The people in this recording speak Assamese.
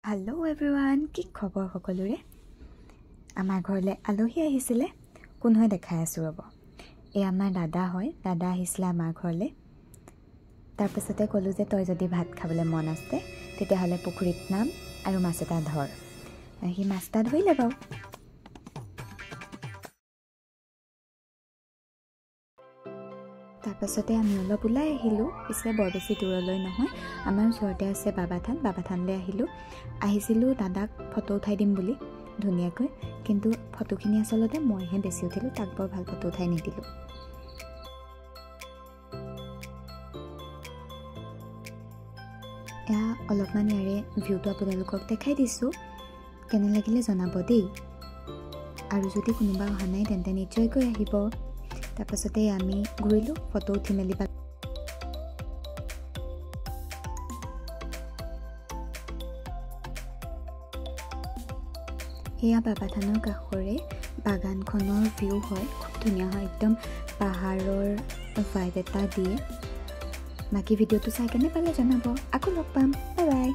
Hello everyone, কি খবৰ সকলোৰে? আমাৰ ঘৰলে আলহী আহিছিলে। কোন হয় দেখাই আছো ৰব। এই আমাৰ দাদা হয়, দাদা আহিছিলে আমাৰ ঘৰলে। তাৰ পিছতে ক'লো যে তই যদি ভাত খাবলৈ মন আছে তেতিয়াহ'লে পুখুৰীত নাম আৰু মাছ এটা ধৰ। সি মাছ এটা ধৰিলে বাৰু। তাৰপাছতে আমি অলপ ওলাই আহিলোঁ। পিছে বৰ বেছি দূৰলৈ নহয়, আমাৰ ওচৰতে আছে বাবা থানলৈ আহিছিলোঁ দাদাক ফটো উঠাই দিম বুলি ধুনীয়াকৈ, কিন্তু ফটোখিনি আচলতে মইহে বেছি উঠিলোঁ, তাক বৰ ভাল ফটো উঠাই নিদিলোঁ। এয়া অলপমান ইয়াৰে ভিউটো আপোনালোকক দেখাই দিছোঁ, কেনে লাগিলে জনাব দেই। আৰু যদি কোনোবা অহা নাই তেন্তে নিশ্চয়কৈ আহিব। তাৰপাছতে আমি ঘূৰিলোঁ, ফটো উঠি মেলি এয়া বাবা থানৰ কাষৰে বাগানখনৰ ভিউ হয়, খুব ধুনীয়া হয়, একদম পাহাৰৰ ভাইব এটা দিয়ে। বাকী ভিডিঅ'টো চাই কেনে পালে জনাব। আকৌ লগ পাম, বাই বাই।